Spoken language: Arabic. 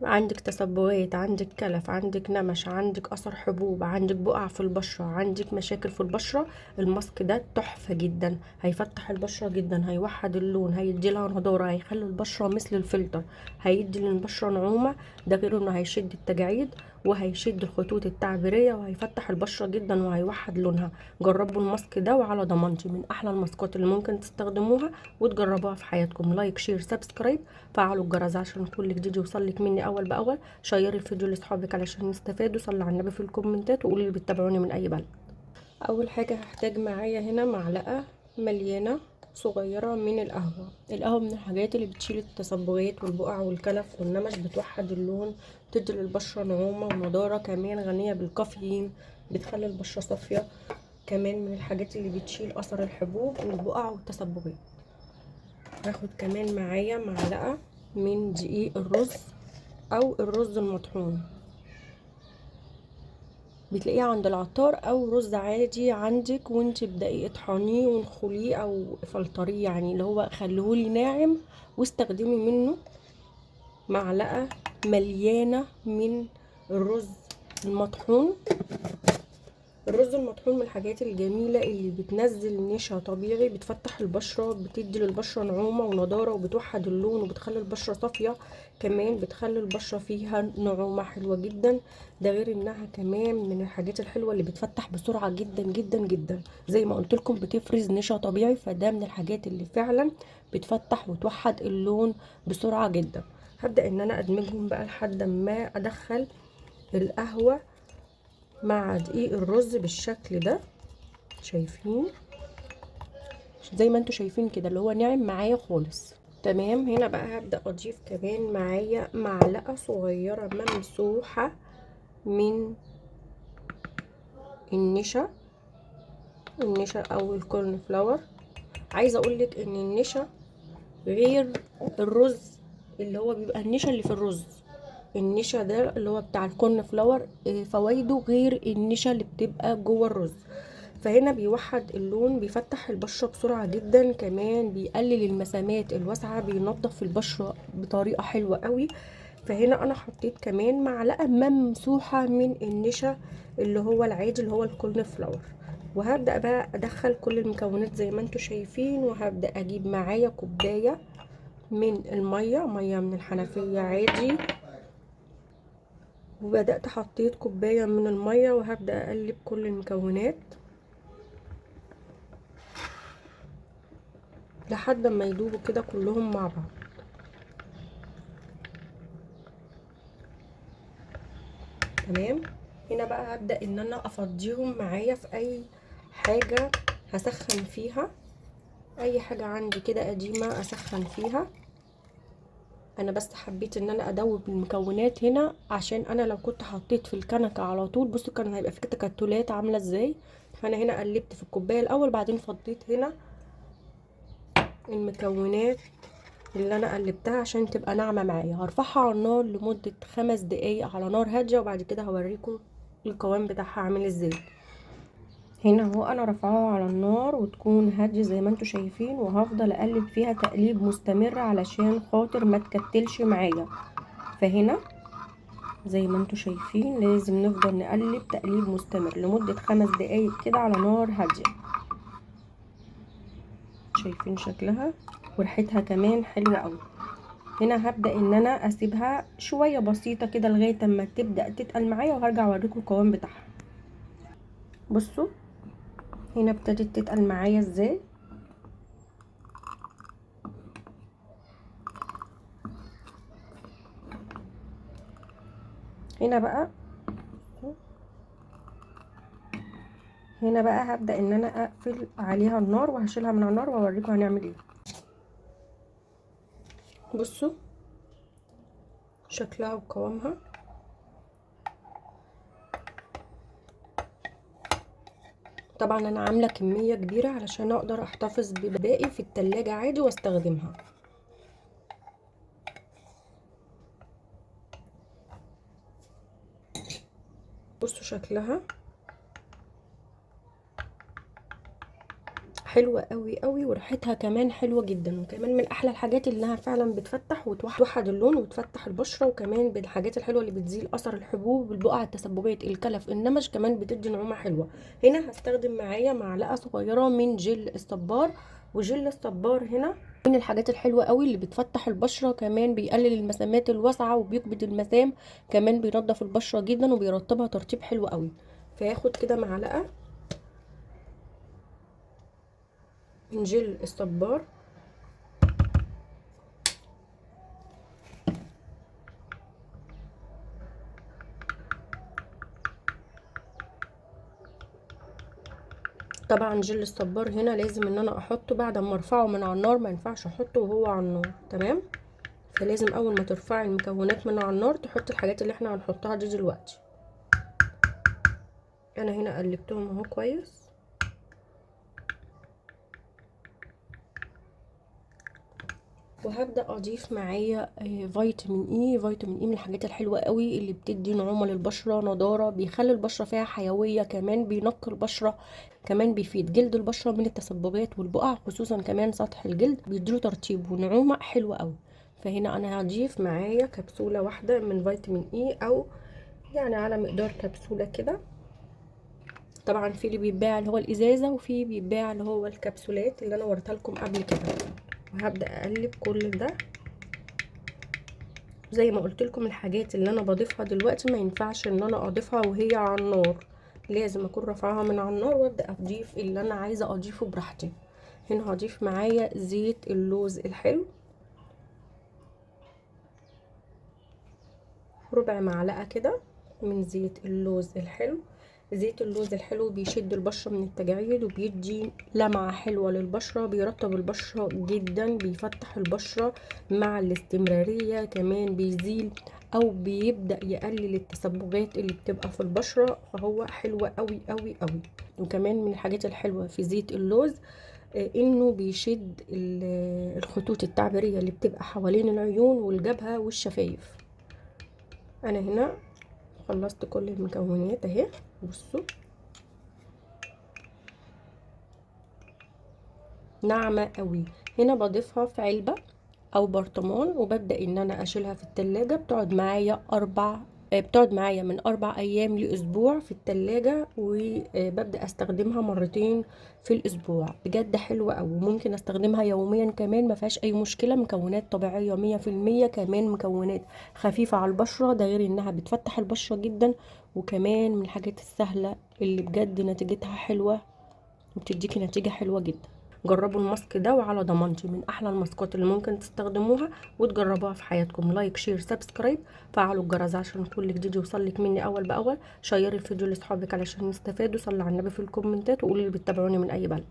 عندك تسبغات، عندك كلف، عندك نمش، عندك اثر حبوب، عندك بقع في البشرة، عندك مشاكل في البشرة، الماسك ده تحفة جدا. هيفتح البشرة جدا، هيوحد اللون، هيديلها نضارة، هيخلي البشرة مثل الفلتر، هيدي للبشرة نعومة. ده غير انه هيشد التجاعيد وهيشد الخطوط التعبيرية وهيفتح البشرة جدا وهيوحد لونها. جربوا الماسك ده وعلى ضمانتي من احلى الماسكات اللي ممكن تستخدموها وتجربوها في حياتكم. لايك، شير، سبسكرايب، فعلوا الجرس عشان كل جديد يوصلك مني اول باول. شيري الفيديو لاصحابك علشان يستفادوا. صلي على النبي في الكومنتات وقولوا لي بتتابعوني من اي بلد. اول حاجه هحتاج معايا هنا معلقه مليانه صغيره من القهوه. القهوه من الحاجات اللي بتشيل التصبغات والبقع والكلف والنمش، بتوحد اللون، بتدي للبشره نعومه ونضاره، كمان غنيه بالكافيين، بتخلي البشره صافيه. كمان من الحاجات اللي بتشيل اثر الحبوب والبقع والتصبغات. هاخد كمان معايا معلقه من دقيق الرز او الرز المطحون، بتلاقيه عند العطار، او رز عادي عندك وانت ابدأي اطحنيه وانخليه او فلتريه، يعني اللي هو خليهولي ناعم واستخدمي منه معلقة مليانة من الرز المطحون. الرز المطحون من الحاجات الجميلة اللي بتنزل نشا طبيعي، بتفتح البشرة، بتدي للبشرة نعومة ونضارة، وبتوحد اللون وبتخلي البشرة صافية. كمان بتخلي البشرة فيها نعومة حلوة جدا. ده غير انها كمان من الحاجات الحلوة اللي بتفتح بسرعة جدا جدا جدا. زي ما قلت لكم بتفرز نشا طبيعي، فده من الحاجات اللي فعلا بتفتح وتوحد اللون بسرعة جدا. هبدأ ان انا ادمجهم بقى لحد ما ادخل القهوة مع دقيق الرز بالشكل ده. شايفين؟ زي ما انتوا شايفين كده اللي هو ناعم معايا خالص. تمام. هنا بقى هبدأ اضيف كمان معايا معلقة صغيرة ممسوحة من النشا، النشا او الكورن فلاور. عايزة اقولك ان النشا غير الرز، اللي هو بيبقى النشا اللي في الرز. النشا ده اللي هو بتاع الكورن فلاور فوائده غير النشا اللي بتبقى جوه الرز. فهنا بيوحد اللون، بيفتح البشرة بسرعة جدا، كمان بيقلل المسامات الواسعة، بينظف البشرة بطريقة حلوة قوي. فهنا انا حطيت كمان معلقة ممسوحة من النشا اللي هو العادي اللي هو الكورن فلاور. وهبدأ بقى ادخل كل المكونات زي ما انتوا شايفين. وهبدأ اجيب معايا كوباية من المية، مية من الحنفية عادي. وبدأت حطيت كوباية من المية وهبدأ اقلب كل المكونات لحد ما يدوبوا كده كلهم مع بعض. تمام. هنا بقى هبدأ ان انا افضيهم معايا في اي حاجة هسخن فيها، اي حاجة عندي كده قديمة اسخن فيها. انا بس حبيت ان انا ادوب المكونات هنا، عشان انا لو كنت حطيت في الكنكة على طول بصوا كان هيبقى في تكتلات عاملة ازاي. فانا هنا قلبت في الكوباية الاول، بعدين فضيت هنا المكونات اللي انا قلبتها عشان تبقى ناعمة معايا. هرفعها على النار لمدة 5 دقايق على نار هادية، وبعد كده هوريكم القوام بتاعها عامل ازاي. هنا اهو انا رافعاها على النار وتكون هاديه زي ما انتوا شايفين، وهفضل اقلب فيها تقليب مستمر علشان خاطر ما تكتلش معايا. فهنا زي ما انتوا شايفين لازم نفضل نقلب تقليب مستمر لمده 5 دقايق كده على نار هاديه. شايفين شكلها وريحتها كمان حلوه قوي. هنا هبدا ان انا اسيبها شويه بسيطه كده لغايه اما تبدا تتقل معايا، وهرجع اوريكم القوام بتاعها. بصوا هنا ابتدت تتقل معايا ازاي. هنا بقى هنا بقى هبدأ ان انا اقفل عليها النار وهشيلها من على النار واوريكم هنعمل ايه. بصوا شكلها وقوامها. طبعا انا عامله كميه كبيره علشان اقدر احتفظ بباقي في التلاجة عادي واستخدمها. بصوا شكلها حلوه قوي قوي، وريحتها كمان حلوه جدا، وكمان من احلى الحاجات اللي انها فعلا بتفتح وتوحد اللون وتفتح البشره، وكمان من الحاجات الحلوه اللي بتزيل اثر الحبوب، البقع، التسببات، الكلف، النمش، كمان بتدي نعومه حلوه. هنا هستخدم معايا معلقه صغيره من جل الصبار، وجل الصبار هنا من الحاجات الحلوه قوي اللي بتفتح البشره، كمان بيقلل المسامات الواسعه وبيكبد المسام، كمان بينضف البشره جدا وبيرطبها ترطيب حلو قوي. فياخد كده معلقه من جل الصبار، طبعا جل الصبار هنا لازم ان انا احطه بعد ما ارفعه من على النار، ما ينفعش احطه وهو على النار، تمام؟ فلازم اول ما ترفعي المكونات من على النار تحطي الحاجات اللي احنا هنحطها دي دلوقتي. انا هنا قلبتهم اهو كويس، وهبدا اضيف معايا فيتامين اي. فيتامين اي من الحاجات الحلوه قوي اللي بتدي نعومه للبشره، نضاره، بيخلي البشره فيها حيويه، كمان بينقي البشره، كمان بيفيد جلد البشره من التسببات والبقع، خصوصا كمان سطح الجلد، بيديله ترطيب ونعومه حلوه قوي. فهنا انا هضيف معايا كبسوله واحده من فيتامين اي، او يعني على مقدار كبسوله كده. طبعا في اللي بيتباع اللي هو الازازه، وفي بيتباع اللي هو الكبسولات اللي انا وريتها لكم قبل كده. وهبدا اقلب كل ده. زي ما قلت لكم الحاجات اللي انا بضيفها دلوقتي ما ينفعش ان انا اضيفها وهي على النار، لازم اكون رافعاها من على النار وابدا اضيف اللي انا عايزه اضيفه براحتي. هنا هضيف معايا زيت اللوز الحلو، ربع معلقه كده من زيت اللوز الحلو. زيت اللوز الحلو بيشد البشرة من التجاعيد، وبيدي لمعة حلوة للبشرة، بيرطب البشرة جدا، بيفتح البشرة مع الاستمرارية، كمان بيزيل او بيبدأ يقلل التسببات اللي بتبقى في البشرة، فهو حلو قوي قوي قوي. وكمان من الحاجات الحلوة في زيت اللوز انه بيشد الخطوط التعبيرية اللي بتبقى حوالين العيون والجبهة والشفايف. انا هنا خلصت كل المكونات اهي، بصوا ناعمه قوي. هنا بضيفها في علبه او برطمان، وببدا ان انا اشيلها في التلاجة. بتقعد معايا من 4 ايام لاسبوع في التلاجة، وببدا استخدمها مرتين في الاسبوع. بجد حلوه قوي، ممكن استخدمها يوميا كمان، ما فيهاش اي مشكله. مكونات طبيعيه 100%، كمان مكونات خفيفه على البشره، ده غير انها بتفتح البشره جدا، وكمان من الحاجات السهله اللي بجد نتيجتها حلوه وبتديكي نتيجه حلوه جدا. جربوا الماسك ده، وعلى ضمانتي من احلى الماسكات اللي ممكن تستخدموها وتجربوها في حياتكم. لايك، شير، سبسكرايب، فعلوا الجرس عشان كل جديد يوصلك مني اول باول. شيري الفيديو لاصحابك علشان يستفادوا. صلي على النبي في الكومنتات، وقولوا اللي بتتابعوني من اي بلد.